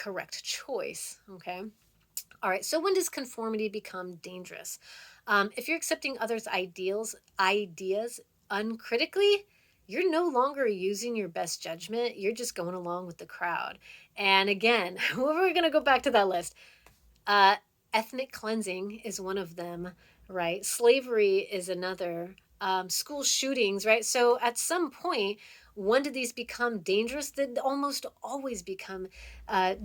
correct choice. Okay. All right. So when does conformity become dangerous? If you're accepting others' ideas uncritically, you're no longer using your best judgment. You're just going along with the crowd. And again, we're going to go back to that list. Uh, Ethnic cleansing is one of them, right? Slavery is another. School shootings, right? So at some point, when do these become dangerous? They almost always become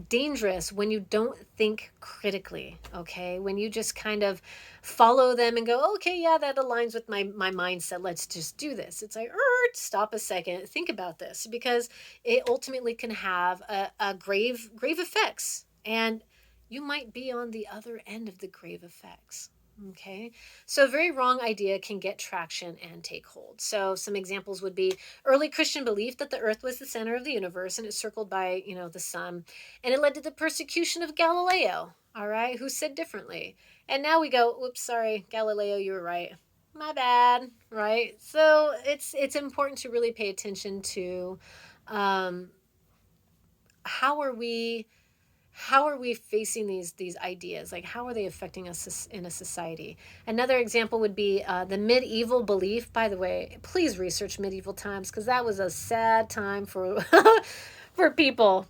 dangerous when you don't think critically, okay? When you just kind of follow them and go, okay, yeah, that aligns with my mindset. Let's just do this. It's like, stop a second, think about this, because it ultimately can have a grave effects. And you might be on the other end of the grave effects. Okay. So a very wrong idea can get traction and take hold. So some examples would be early Christian belief that the earth was the center of the universe and it's circled by, the sun. And it led to the persecution of Galileo, all right, who said differently. And now we go, oops, sorry, Galileo, you were right. My bad, right? So it's important to really pay attention to um, how are we facing these ideas, like how are they affecting us in a society. Another example would be the medieval belief. By the way, please research medieval times, because that was a sad time for for people.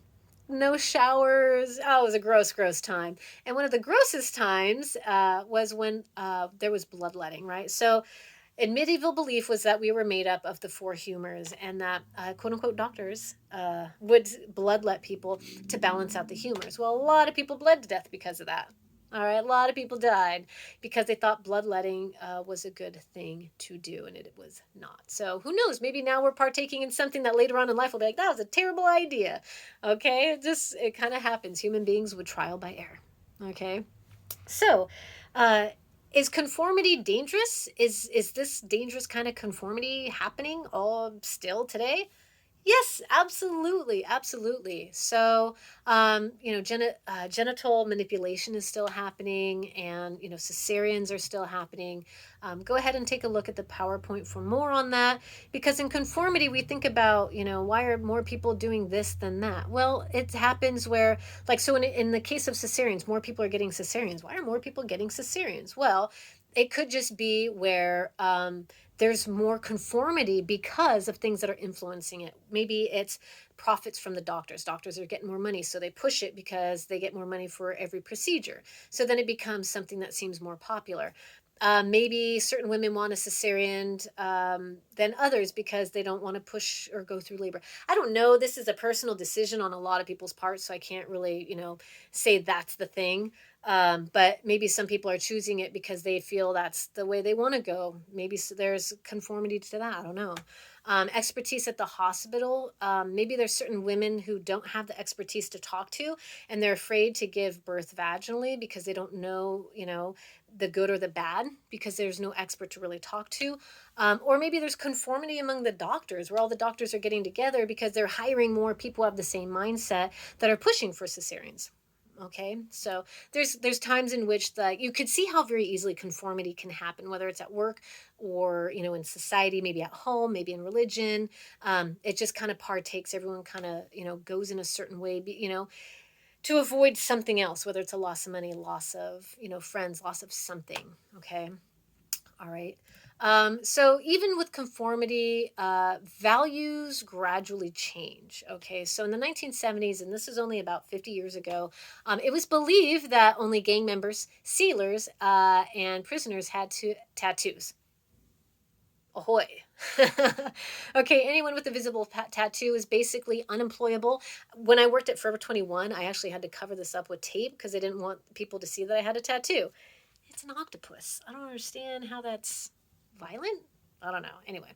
No showers. Oh, it was a gross time. And one of the grossest times was when there was bloodletting, right? So in medieval belief was that we were made up of the four humors, and that quote unquote doctors would bloodlet people to balance out the humors. Well, a lot of people bled to death because of that. All right, a lot of people died because they thought bloodletting was a good thing to do, and it was not. So who knows? Maybe now we're partaking in something that later on in life will be like, that was a terrible idea. Okay, it kind of happens. Human beings would trial by error. Okay, so, uh, is conformity dangerous? Is this dangerous kind of conformity happening all still today? Yes, absolutely, absolutely. So, genital manipulation is still happening, and cesareans are still happening. Go ahead and take a look at the PowerPoint for more on that. Because in conformity, we think about, why are more people doing this than that? Well, it happens where, like, so in the case of cesareans, more people are getting cesareans. Why are more people getting cesareans? Well, it could just be where there's more conformity because of things that are influencing it. Maybe it's profits from the doctors. Doctors are getting more money, so they push it because they get more money for every procedure. So then it becomes something that seems more popular. Maybe certain women want a cesarean than others because they don't want to push or go through labor. I don't know. This is a personal decision on a lot of people's parts, so I can't really, say that's the thing. But maybe some people are choosing it because they feel that's the way they want to go. Maybe there's conformity to that. I don't know. Expertise at the hospital. Maybe there's certain women who don't have the expertise to talk to, and they're afraid to give birth vaginally because they don't know, the good or the bad, because there's no expert to really talk to. Or maybe there's conformity among the doctors, where all the doctors are getting together because they're hiring more people who have the same mindset that are pushing for cesareans. Okay, so there's times in which you could see how very easily conformity can happen, whether it's at work or in society, maybe at home, maybe in religion. It just kind of partakes. Everyone kind of goes in a certain way, to avoid something else, whether it's a loss of money, loss of friends, loss of something. Okay, all right. So even with conformity, values gradually change. Okay, so in the 1970s, and this is only about 50 years ago, it was believed that only gang members, sailors, and prisoners had tattoos. Ahoy. Okay, anyone with a visible tattoo is basically unemployable. When I worked at Forever 21, I actually had to cover this up with tape because I didn't want people to see that I had a tattoo. It's an octopus. I don't understand how that's violent. I don't know. Anyway,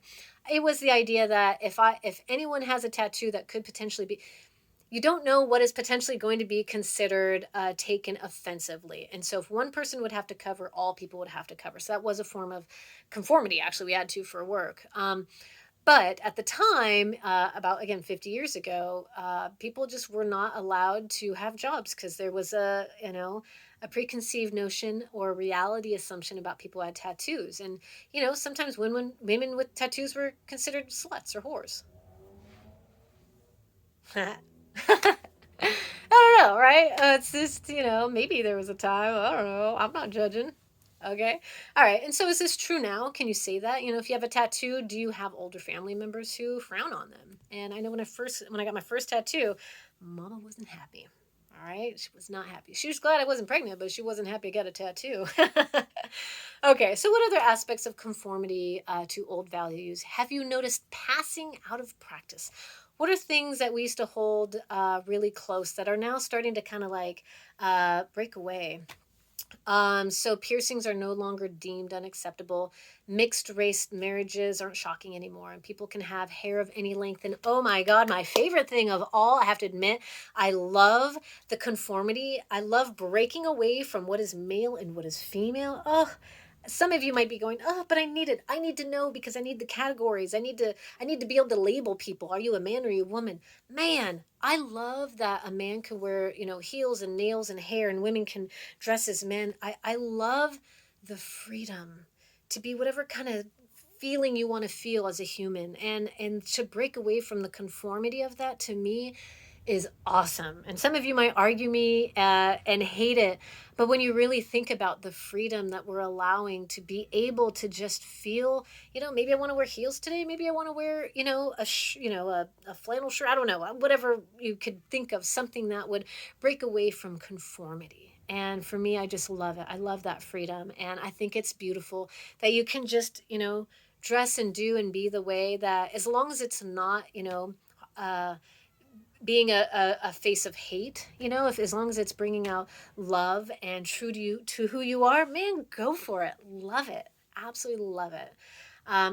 it was the idea that if anyone has a tattoo that could potentially be, you don't know what is potentially going to be considered taken offensively. And so if one person would have to cover, all people would have to cover. So that was a form of conformity, actually, we had to for work. But at the time, about again 50 years ago, people just were not allowed to have jobs because there was a preconceived notion or reality assumption about people who had tattoos, and sometimes women with tattoos were considered sluts or whores. I don't know, right? It's just, maybe there was a time. I don't know. I'm not judging. Okay. All right. And so is this true now? Can you say that? If you have a tattoo, do you have older family members who frown on them? And I know when I got my first tattoo, mama wasn't happy. All right. She was not happy. She was glad I wasn't pregnant, but she wasn't happy I got a tattoo. Okay. So what other aspects of conformity to old values have you noticed passing out of practice? What are things that we used to hold really close that are now starting to kind of like break away? So piercings are no longer deemed unacceptable. Mixed race marriages aren't shocking anymore, and people can have hair of any length. And oh my God, my favorite thing of all, I have to admit, I love the conformity. I love breaking away from what is male and what is female. Oh, some of you might be going, oh, but I need it. I need to know because I need the categories. I need to be able to label people. Are you a man or are you a woman? Man, I love that a man can wear, heels and nails and hair, and women can dress as men. I love the freedom to be whatever kind of feeling you want to feel as a human, and to break away from the conformity of that, to me, is awesome. And some of you might argue me and hate it, but when you really think about the freedom that we're allowing to be able to just feel, maybe I want to wear heels today, maybe I want to wear, a flannel shirt, I don't know, whatever you could think of, something that would break away from conformity. And for me, I just love it. I love that freedom, and I think it's beautiful that you can just, dress and do and be the way that, as long as it's not, uh being a face of hate, if, as long as it's bringing out love and true to you, to who you are, man, go for it. Love it. Absolutely love it.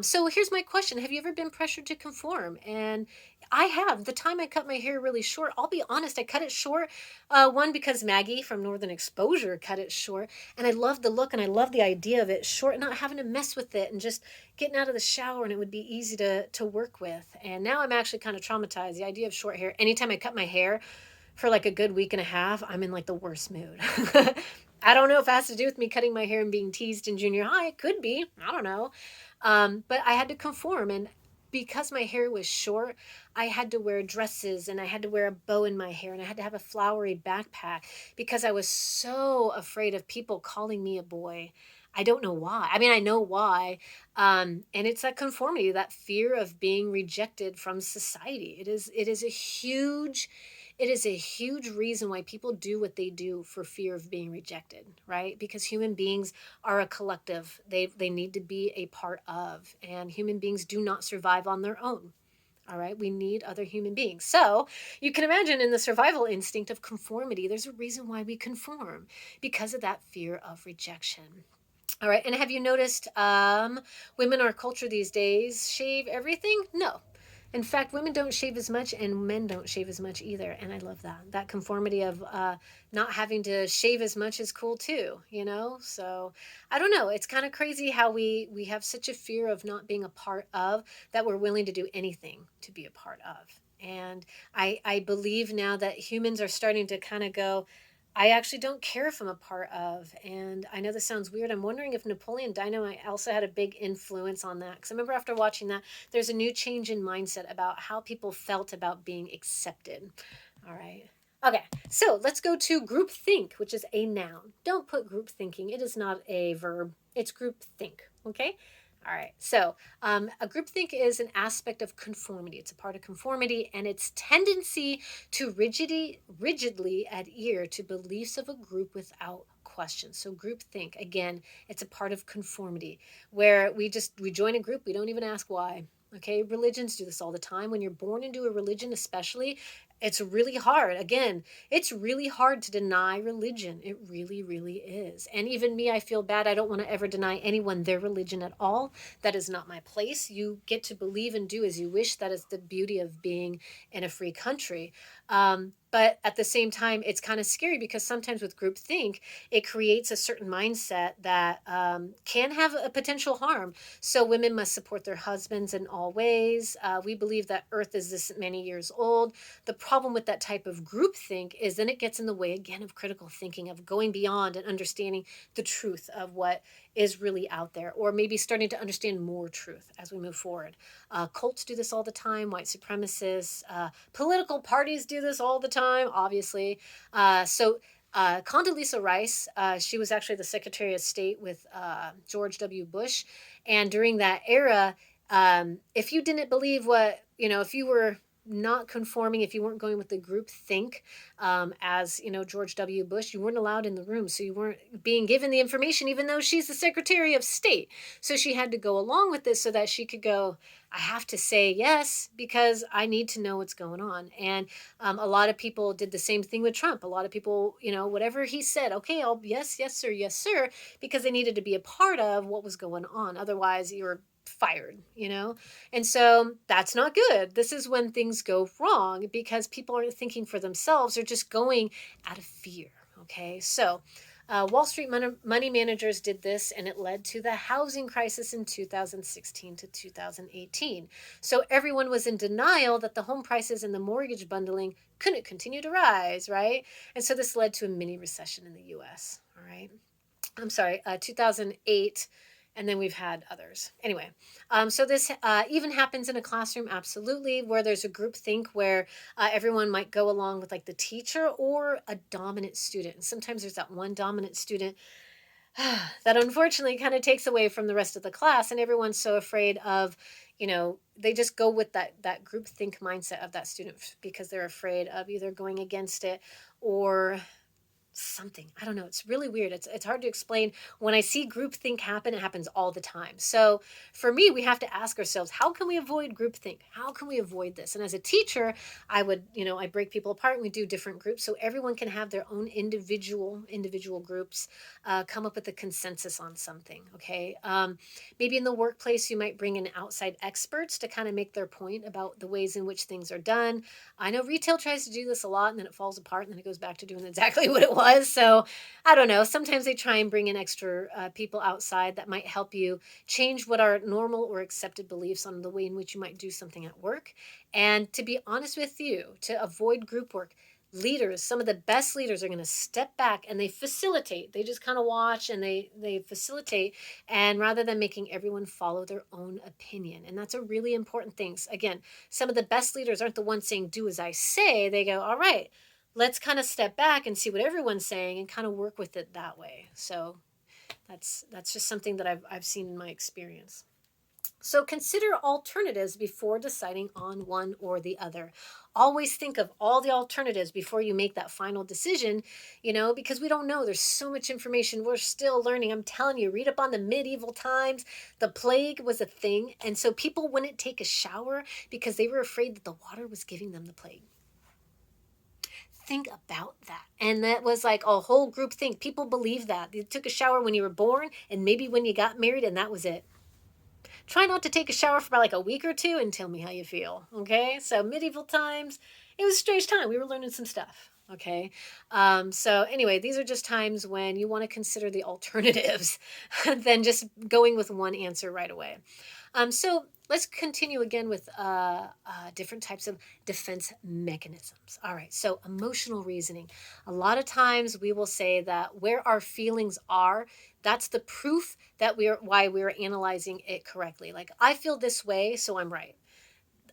So here's my question. Have you ever been pressured to conform? And I have. The time I cut my hair really short, I'll be honest, I cut it short. One, because Maggie from Northern Exposure cut it short. And I love the look and I love the idea of it short and not having to mess with it and just getting out of the shower, and it would be easy to work with. And now I'm actually kind of traumatized. The idea of short hair, anytime I cut my hair for like a good week and a half, I'm in like the worst mood. I don't know if it has to do with me cutting my hair and being teased in junior high. It could be. I don't know. But I had to conform. And because my hair was short, I had to wear dresses and I had to wear a bow in my hair and I had to have a flowery backpack because I was so afraid of people calling me a boy. I don't know why. I mean, I know why. And it's that conformity, that fear of being rejected from society. It is a huge reason why people do what they do, for fear of being rejected, right? Because human beings are a collective. They need to be a part of, and human beings do not survive on their own. All right, we need other human beings. So you can imagine, in the survival instinct of conformity, there's a reason why we conform, because of that fear of rejection. All right, and have you noticed women in our culture these days shave everything? No. In fact, women don't shave as much and men don't shave as much either. And I love that. That conformity of not having to shave as much is cool too, So I don't know. It's kind of crazy how we have such a fear of not being a part of, that we're willing to do anything to be a part of. And I believe now that humans are starting to kind of go, I actually don't care if I'm a part of. And I know this sounds weird. I'm wondering if Napoleon Dynamite also had a big influence on that. Because I remember after watching that, there's a new change in mindset about how people felt about being accepted. All right. Okay, so let's go to groupthink, which is a noun. Don't put group thinking. It is not a verb. It's groupthink. Okay. All right. So a groupthink is an aspect of conformity. It's a part of conformity, and its tendency to rigidly adhere to beliefs of a group without question. So groupthink, again, it's a part of conformity, where we join a group, we don't even ask why. Okay, religions do this all the time. When you're born into a religion, especially, it's really hard. Again, it's really hard to deny religion. It really, really is. And even me, I feel bad. I don't want to ever deny anyone their religion at all. That is not my place. You get to believe and do as you wish. That is the beauty of being in a free country. But at the same time, it's kind of scary, because sometimes with groupthink, it creates a certain mindset that can have a potential harm. So women must support their husbands in all ways. We believe that Earth is this many years old. The problem with that type of groupthink is then it gets in the way again of critical thinking, of going beyond and understanding the truth of what is really out there, or maybe starting to understand more truth as we move forward. Cults do this all the time, white supremacists, political parties do this all the time, obviously. Condoleezza Rice, she was actually the Secretary of State with George W. Bush. And during that era, if you didn't believe if you were not conforming, if you weren't going with the group think, as George W. Bush, you weren't allowed in the room, so you weren't being given the information, even though she's the Secretary of State. So she had to go along with this so that she could go, I have to say yes because I need to know what's going on. And a lot of people did the same thing with Trump. A lot of people, whatever he said, okay, I'll yes, yes, sir, because they needed to be a part of what was going on. Otherwise, you're fired. And so that's not good. This is when things go wrong because people aren't thinking for themselves. They're just going out of fear. Okay. So Wall Street money managers did this, and it led to the housing crisis in 2016 to 2018. So everyone was in denial that the home prices and the mortgage bundling couldn't continue to rise, right? And so this led to a mini recession in the US. All right. I'm sorry, 2008, and then we've had others. Anyway, so this even happens in a classroom, absolutely, where there's a group think where everyone might go along with like the teacher or a dominant student. And sometimes there's that one dominant student that unfortunately kind of takes away from the rest of the class, and everyone's so afraid of, they just go with that group think mindset of that student because they're afraid of either going against it or something. I don't know. It's really weird. It's hard to explain. When I see groupthink happen, it happens all the time. So for me, we have to ask ourselves, how can we avoid groupthink? How can we avoid this? And as a teacher, I break people apart and we do different groups so everyone can have their own individual groups, come up with a consensus on something. Okay. Maybe in the workplace, you might bring in outside experts to kind of make their point about the ways in which things are done. I know retail tries to do this a lot and then it falls apart and then it goes back to doing exactly what it was. So I don't know. Sometimes they try and bring in extra people outside that might help you change what are normal or accepted beliefs on the way in which you might do something at work. And to be honest with you, to avoid group work, leaders, some of the best leaders are going to step back and they facilitate. They just kind of watch and they facilitate, and rather than making everyone follow their own opinion. And that's a really important thing. Again, some of the best leaders aren't the ones saying do as I say. They go, all right, let's kind of step back and see what everyone's saying and kind of work with it that way. So that's just something that I've seen in my experience. So consider alternatives before deciding on one or the other. Always think of all the alternatives before you make that final decision, because we don't know. There's so much information. We're still learning. I'm telling you, read up on the medieval times. The plague was a thing. And so people wouldn't take a shower because they were afraid that the water was giving them the plague. Think about that. And that was like a whole group thing. People believe that. You took a shower when you were born and maybe when you got married, and that was it. Try not to take a shower for about like a week or two and tell me how you feel. Okay. So medieval times, it was a strange time. We were learning some stuff. Okay. So anyway, these are just times when you want to consider the alternatives than just going with one answer right away. So let's continue again with different types of defense mechanisms. All right, so emotional reasoning. A lot of times we will say that where our feelings are, that's the proof that why we're analyzing it correctly. Like, I feel this way, so I'm right.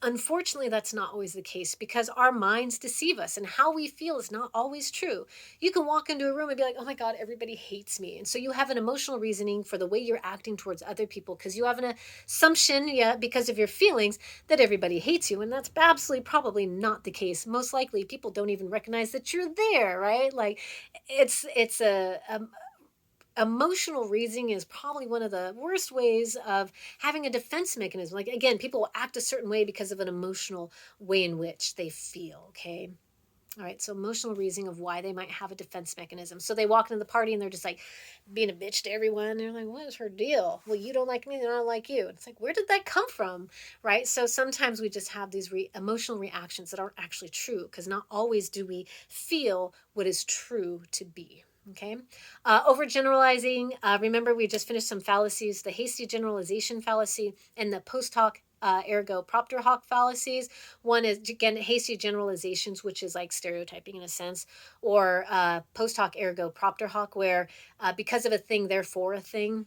Unfortunately, that's not always the case because our minds deceive us and how we feel is not always true. You can walk into a room and be like, oh my God, everybody hates me. And so you have an emotional reasoning for the way you're acting towards other people because you have an assumption, because of your feelings, that everybody hates you. And that's absolutely probably not the case. Most likely people don't even recognize that you're there, right? Like it's a emotional reasoning is probably one of the worst ways of having a defense mechanism. Like, again, people will act a certain way because of an emotional way in which they feel. Okay. All right. So emotional reasoning of why they might have a defense mechanism. So they walk into the party and they're just like being a bitch to everyone. And they're like, what is her deal? Well, you don't like me, then I don't like you. It's like, where did that come from? Right. So sometimes we just have these emotional reactions that aren't actually true because not always do we feel what is true to be. Okay. Overgeneralizing. Remember, we just finished some fallacies, the hasty generalization fallacy and the post hoc ergo propter hoc fallacies. One is, again, hasty generalizations, which is like stereotyping in a sense, or post hoc ergo propter hoc, where because of a thing, therefore a thing.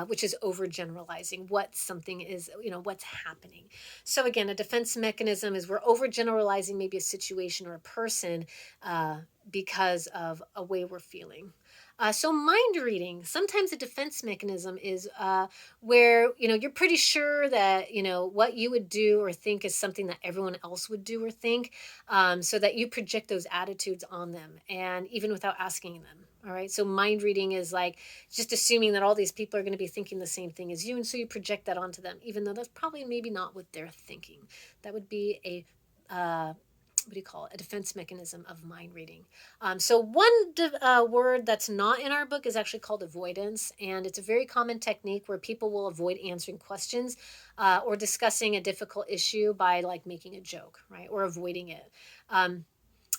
which is overgeneralizing what something is, what's happening. So again, a defense mechanism is we're overgeneralizing maybe a situation or a person because of a way we're feeling. So mind reading, sometimes a defense mechanism is where you're pretty sure that what you would do or think is something that everyone else would do or think, so that you project those attitudes on them, and even without asking them. All right, so mind reading is like just assuming that all these people are going to be thinking the same thing as you, and so you project that onto them, even though that's probably maybe not what they're thinking. That would be a what do you call it? A defense mechanism of mind reading. So one word that's not in our book is actually called avoidance, and it's a very common technique where people will avoid answering questions or discussing a difficult issue by like making a joke, right, or avoiding it.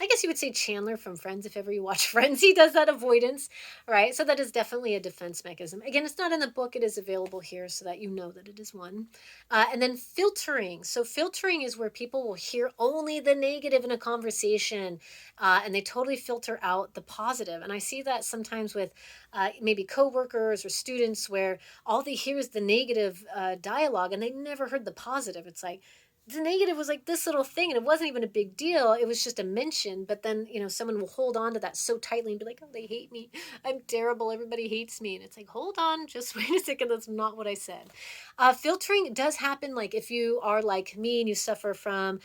I guess you would say Chandler from Friends, if ever you watch Friends, he does that avoidance, right? So that is definitely a defense mechanism. Again, it's not in the book, it is available here so that you know that it is one. And then filtering. So filtering is where people will hear only the negative in a conversation, and they totally filter out the positive. And I see that sometimes with maybe coworkers or students where all they hear is the negative dialogue and they never heard the positive. It's like, the negative was like this little thing and it wasn't even a big deal, it was just a mention, but then someone will hold on to that so tightly and be like, oh, they hate me, I'm terrible, everybody hates me, and it's like, hold on, just wait a second, that's not what I said. Filtering does happen, like if you are like me and you suffer from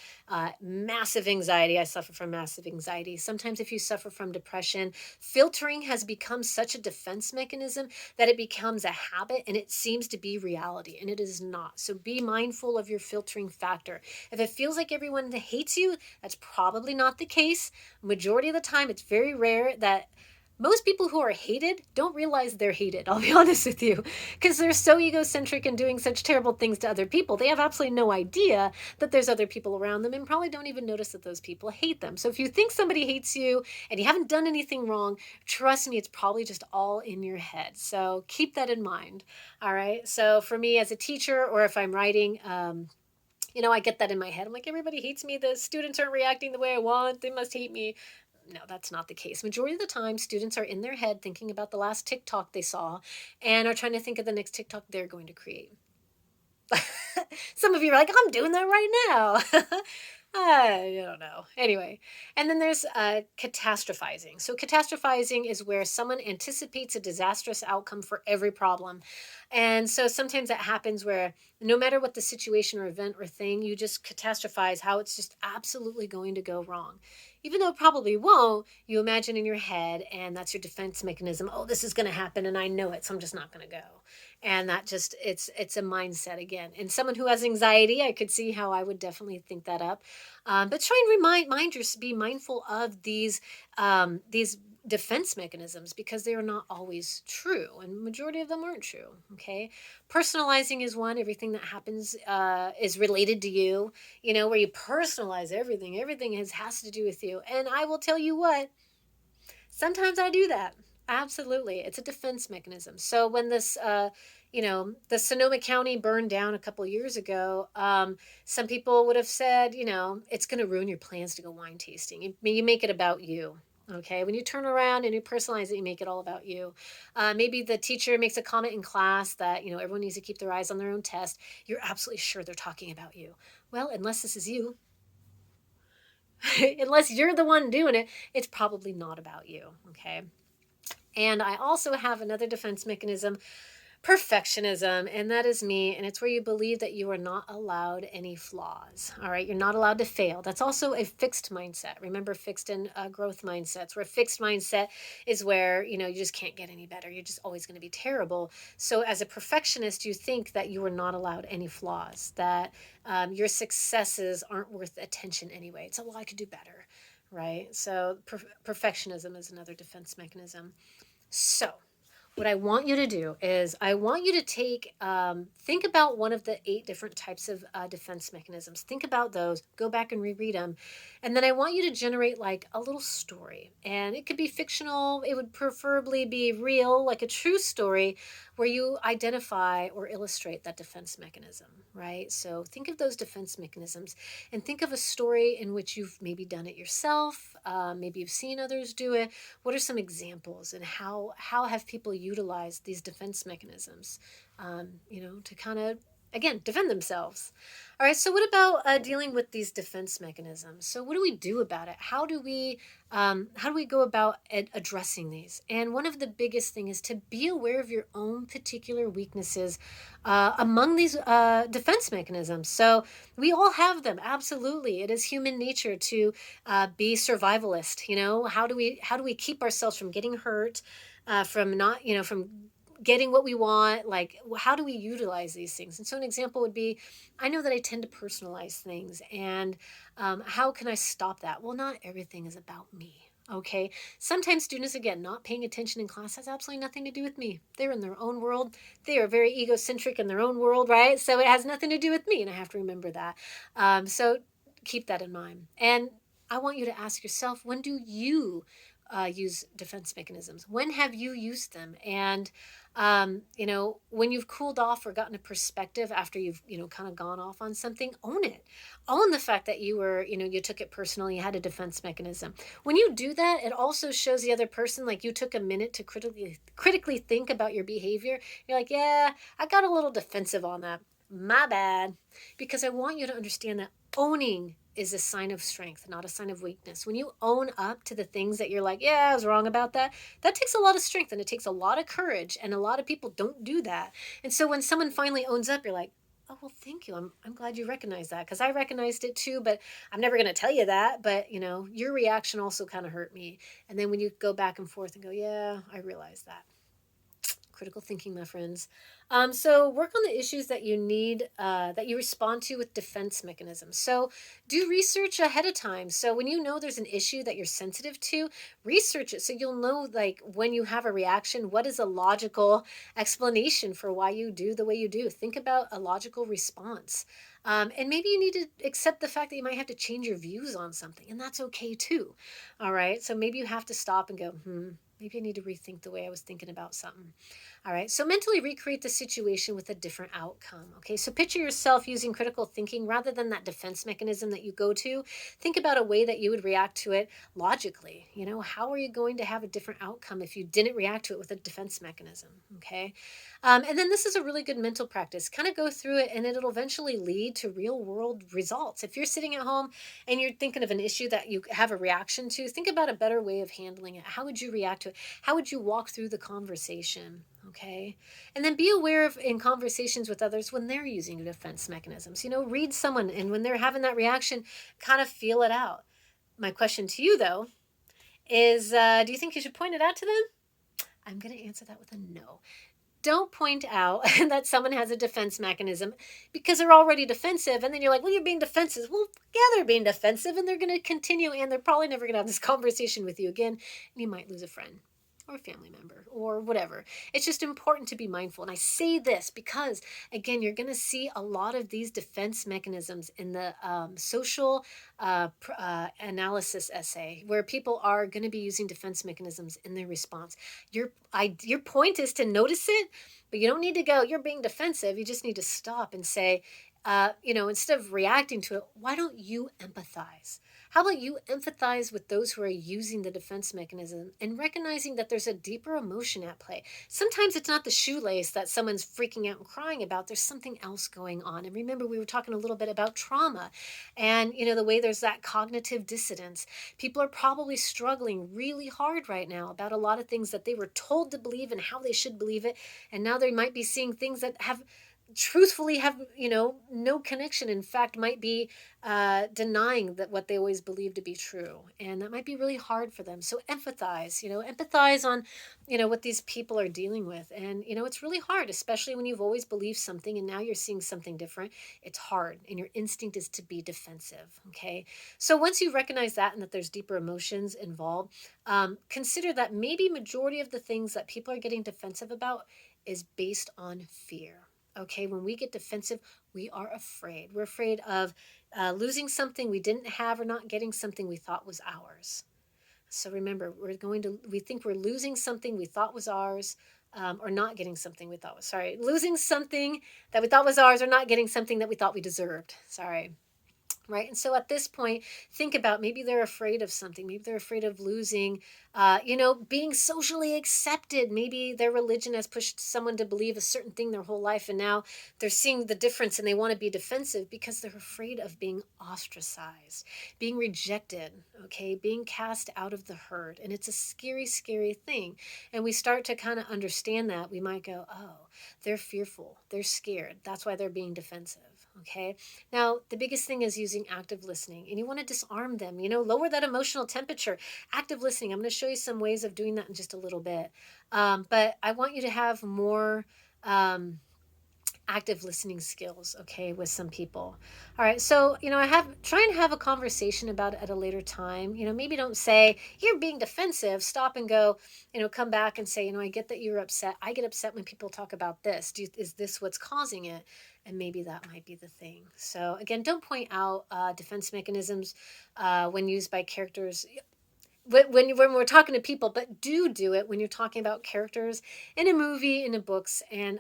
massive anxiety. I suffer from massive anxiety. Sometimes if you suffer from depression, filtering has become such a defense mechanism that it becomes a habit and it seems to be reality, and it is not. So be mindful of your filtering factor. If it feels like everyone hates you, that's probably not the case. Majority of the time, it's very rare that most people who are hated don't realize they're hated. I'll be honest with you, because they're so egocentric and doing such terrible things to other people. They have absolutely no idea that there's other people around them and probably don't even notice that those people hate them. So if you think somebody hates you and you haven't done anything wrong, trust me, it's probably just all in your head. So keep that in mind. All right. So for me as a teacher, or if I'm writing, I get that in my head. I'm like, everybody hates me. The students aren't reacting the way I want. They must hate me. No, that's not the case. Majority of the time, students are in their head thinking about the last TikTok they saw and are trying to think of the next TikTok they're going to create. Some of you are like, I'm doing that right now. I don't know. Anyway, and then there's catastrophizing. So, catastrophizing is where someone anticipates a disastrous outcome for every problem. And so sometimes that happens where no matter what the situation or event or thing, you just catastrophize how it's just absolutely going to go wrong. Even though it probably won't, you imagine in your head, and that's your defense mechanism. Oh, this is going to happen, and I know it, so I'm just not going to go. And that just it's a mindset again. And someone who has anxiety, I could see how I would definitely think that up. But try and be mindful of these defense mechanisms, because they are not always true, and majority of them aren't true. Okay, personalizing is one. Everything that happens is related to you. Where you personalize everything. Everything has to do with you. And I will tell you what. Sometimes I do that. Absolutely. It's a defense mechanism. So when the Sonoma County burned down a couple years ago, some people would have said, it's going to ruin your plans to go wine tasting. You make it about you. Okay. When you turn around and you personalize it, you make it all about you. Maybe the teacher makes a comment in class that, everyone needs to keep their eyes on their own test. You're absolutely sure they're talking about you. Well, unless this is you, unless you're the one doing it, it's probably not about you. Okay. And I also have another defense mechanism, perfectionism, and that is me. And it's where you believe that you are not allowed any flaws. All right. You're not allowed to fail. That's also a fixed mindset. Remember, fixed and growth mindsets, where fixed mindset is where, you just can't get any better. You're just always going to be terrible. So as a perfectionist, you think that you are not allowed any flaws, that your successes aren't worth attention anyway. It's, well, I could do better. Right. So perfectionism is another defense mechanism. So, what I want you to do is I want you to think about one of the 8 different types of defense mechanisms. Think about those, go back and reread them. And then I want you to generate like a little story. And it could be fictional, it would preferably be real, like a true story where you identify or illustrate that defense mechanism, right? So think of those defense mechanisms and think of a story in which you've maybe done it yourself, maybe you've seen others do it. What are some examples, and how have people used utilize these defense mechanisms, to kind of, again, defend themselves. All right, so what about dealing with these defense mechanisms? So what do we do about it? How do we go about addressing these? And one of the biggest thing is to be aware of your own particular weaknesses among these defense mechanisms. So we all have them, absolutely. It is human nature to be survivalist. How do we keep ourselves from getting hurt, from not, from getting what we want? Like, how do we utilize these things? And so an example would be, I know that I tend to personalize things, and how can I stop that? Well, not everything is about me. Okay. Sometimes students, again, not paying attention in class has absolutely nothing to do with me. They're in their own world. They are very egocentric in their own world, right? So it has nothing to do with me. And I have to remember that. So keep that in mind. And I want you to ask yourself, when do you use defense mechanisms? When have you used them? And when you've cooled off or gotten a perspective after you've, kind of gone off on something, own it. Own the fact that you took it personally, you had a defense mechanism. When you do that, it also shows the other person like you took a minute to critically think about your behavior. You're like, yeah, I got a little defensive on that. My bad. Because I want you to understand that owning is a sign of strength, not a sign of weakness. When you own up to the things that you're like, yeah, I was wrong about that, that takes a lot of strength and it takes a lot of courage. And a lot of people don't do that. And so when someone finally owns up, you're like, oh, well, thank you. I'm glad you recognize that, because I recognized it too, but I'm never going to tell you that. But, your reaction also kind of hurt me. And then when you go back and forth and go, yeah, I realize that. Critical thinking, my friends. So work on the issues that you need, that you respond to with defense mechanisms. So do research ahead of time. So when you know there's an issue that you're sensitive to, research it so you'll know, like, when you have a reaction, what is a logical explanation for why you do the way you do. Think about a logical response. And maybe you need to accept the fact that you might have to change your views on something, and that's okay too. All right. So maybe you have to stop and go, maybe I need to rethink the way I was thinking about something. All right. So mentally recreate the situation with a different outcome. Okay. So picture yourself using critical thinking rather than that defense mechanism that you go to. Think about a way that you would react to it logically. How are you going to have a different outcome if you didn't react to it with a defense mechanism? Okay. And then this is a really good mental practice. Kind of go through it, and it'll eventually lead to real world results. If you're sitting at home and you're thinking of an issue that you have a reaction to, think about a better way of handling it. How would you react to it? How would you walk through the conversation? Okay. And then be aware of in conversations with others when they're using defense mechanisms. Read someone, and when they're having that reaction, kind of feel it out. My question to you, though, is do you think you should point it out to them? I'm going to answer that with a no. Don't point out that someone has a defense mechanism because they're already defensive. And then you're like, well, you're being defensive. Well, yeah, they're being defensive, and they're going to continue, and they're probably never going to have this conversation with you again. And you might lose a friend or a family member or whatever. It's just important to be mindful. And I say this because, again, you're going to see a lot of these defense mechanisms in the social analysis essay, where people are going to be using defense mechanisms in their response. Your point is to notice it, but you don't need to go, you're being defensive. You just need to stop and say, instead of reacting to it, why don't you empathize? How about you empathize with those who are using the defense mechanism and recognizing that there's a deeper emotion at play? Sometimes it's not the shoelace that someone's freaking out and crying about. There's something else going on. And remember, we were talking a little bit about trauma and, the way there's that cognitive dissonance. People are probably struggling really hard right now about a lot of things that they were told to believe and how they should believe it. And now they might be seeing things that truthfully have no connection, in fact might be denying that what they always believed to be true, and that might be really hard for them. So empathize on what these people are dealing with. And it's really hard, especially when you've always believed something and now you're seeing something different. It's hard, and your instinct is to be defensive. Okay, so once you recognize that and that there's deeper emotions involved, consider that maybe majority of the things that people are getting defensive about is based on fear. Okay, when we get defensive, we are afraid. We're afraid of losing something we didn't have, or not getting something we thought was ours. So remember, we think we're losing something we thought was ours, or not getting something we thought was, losing something that we thought was ours, or not getting something that we thought we deserved. Sorry. right? And so at this point, think about, maybe they're afraid of something. Maybe they're afraid of losing, being socially accepted. Maybe their religion has pushed someone to believe a certain thing their whole life, and now they're seeing the difference and they want to be defensive because they're afraid of being ostracized, being rejected, okay, being cast out of the herd. And it's a scary, scary thing. And we start to kind of understand that. We might go, oh, they're fearful, they're scared. That's why they're being defensive. Okay. Now, the biggest thing is using active listening, and you want to disarm them, lower that emotional temperature. Active listening. I'm going to show you some ways of doing that in just a little bit. But I want you to have more active listening skills, okay, with some people. All right. So, try and have a conversation about it at a later time. Maybe don't say, you're being defensive. Stop and go, come back and say, I get that you're upset. I get upset when people talk about this. Is this what's causing it? And maybe that might be the thing. So again, don't point out defense mechanisms when used by characters when we're talking to people, but do it when you're talking about characters in a movie, in the books, and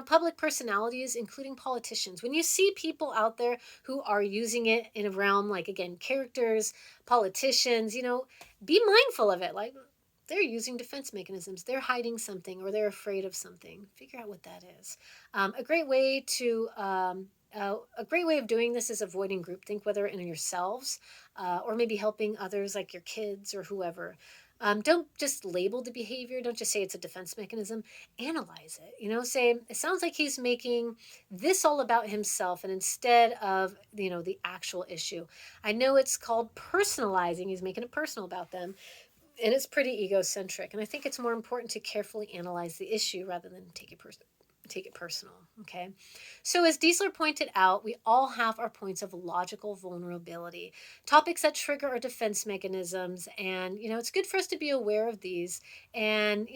public personalities, including politicians. When you see people out there who are using it in a realm like, again, characters, politicians, be mindful of it. Like, they're using defense mechanisms, they're hiding something, or they're afraid of something. Figure out what that is. A great way of doing this is avoiding groupthink, whether in yourselves or maybe helping others like your kids or whoever. Don't just label the behavior. Don't just say it's a defense mechanism. Analyze it. Say, it sounds like he's making this all about himself, and instead of the actual issue. I know it's called personalizing. He's making it personal about them, and it's pretty egocentric. And I think it's more important to carefully analyze the issue rather than take it personal. Okay. So as Diesler pointed out, we all have our points of logical vulnerability, topics that trigger our defense mechanisms. And, it's good for us to be aware of these and,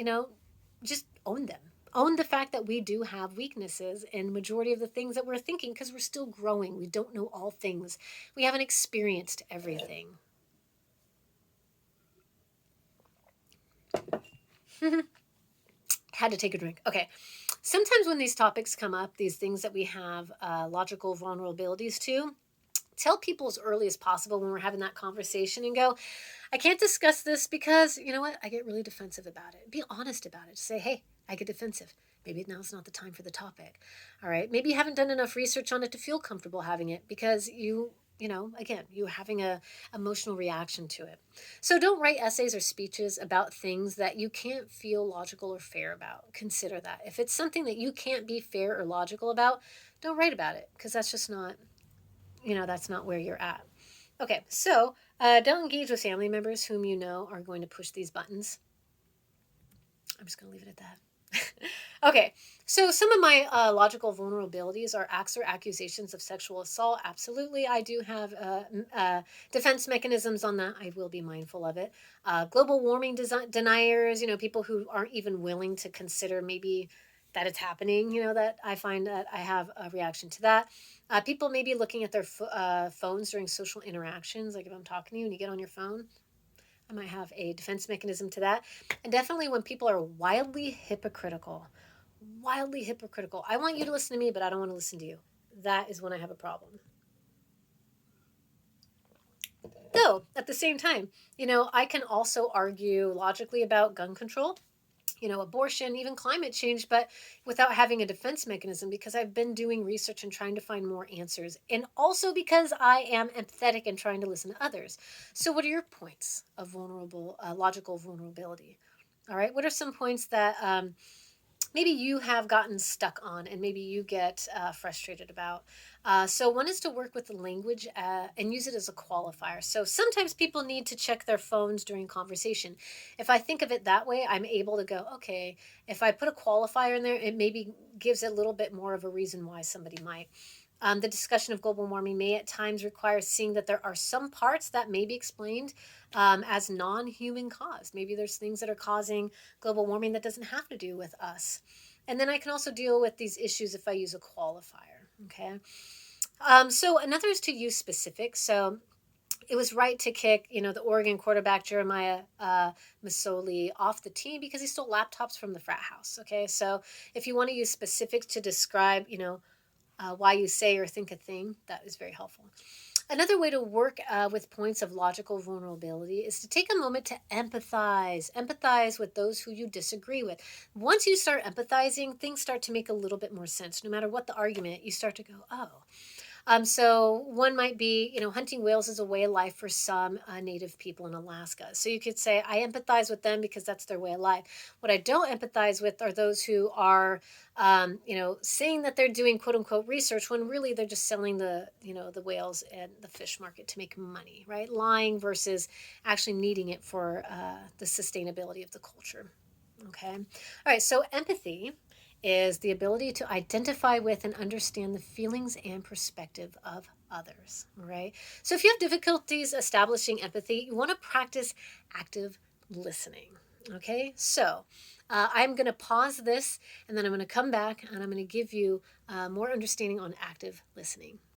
just own them. Own the fact that we do have weaknesses in majority of the things that we're thinking, because we're still growing. We don't know all things. We haven't experienced everything. Had to take a drink. Okay. Sometimes when these topics come up, these things that we have logical vulnerabilities to, tell people as early as possible when we're having that conversation and go, I can't discuss this because, you know what, I get really defensive about it. Be honest about it. Say, hey, I get defensive. Maybe now's not the time for the topic. All right. Maybe you haven't done enough research on it to feel comfortable having it because again, you're having a emotional reaction to it. So don't write essays or speeches about things that you can't feel logical or fair about. Consider that. If it's something that you can't be fair or logical about, don't write about it, because that's just not, that's not where you're at. Okay, so don't engage with family members whom you know are going to push these buttons. I'm just going to leave it at that. Okay, so some of my logical vulnerabilities are acts or accusations of sexual assault. Absolutely, I do have defense mechanisms on that. I will be mindful of it. Global warming deniers, people who aren't even willing to consider maybe that it's happening, that I find that I have a reaction to that. People maybe looking at their phones during social interactions, like if I'm talking to you and you get on your phone, I might have a defense mechanism to that. And definitely when people are wildly hypocritical. Wildly hypocritical. I want you to listen to me, but I don't want to listen to you. That is when I have a problem. Though, at the same time, I can also argue logically about gun control, abortion, even climate change, but without having a defense mechanism, because I've been doing research and trying to find more answers. And also because I am empathetic and trying to listen to others. So what are your points of logical vulnerability? All right. What are some points that maybe you have gotten stuck on and maybe you get frustrated about? So one is to work with the language and use it as a qualifier. So sometimes people need to check their phones during conversation. If I think of it that way, I'm able to go, okay, if I put a qualifier in there, it maybe gives a little bit more of a reason why somebody might. The discussion of global warming may at times require seeing that there are some parts that may be explained as non-human caused. Maybe there's things that are causing global warming that doesn't have to do with us. And then I can also deal with these issues if I use a qualifier. Okay. So another is to use specifics. So it was right to kick, the Oregon quarterback Jeremiah Masoli off the team because he stole laptops from the frat house. Okay. So if you want to use specifics to describe, why you say or think a thing, that is very helpful. Another way to work with points of logical vulnerability is to take a moment to empathize. Empathize with those who you disagree with. Once you start empathizing, things start to make a little bit more sense. No matter what the argument, you start to go, oh, so one might be, hunting whales is a way of life for some native people in Alaska. So you could say, I empathize with them because that's their way of life. What I don't empathize with are those who are, saying that they're doing quote unquote research when really they're just selling the whales and the fish market to make money, right? Lying versus actually needing it for the sustainability of the culture. Okay. All right. So empathy is the ability to identify with and understand the feelings and perspective of others. Right. So if you have difficulties establishing empathy, you want to practice active listening. Okay. So I'm going to pause this and then I'm going to come back and I'm going to give you more understanding on active listening.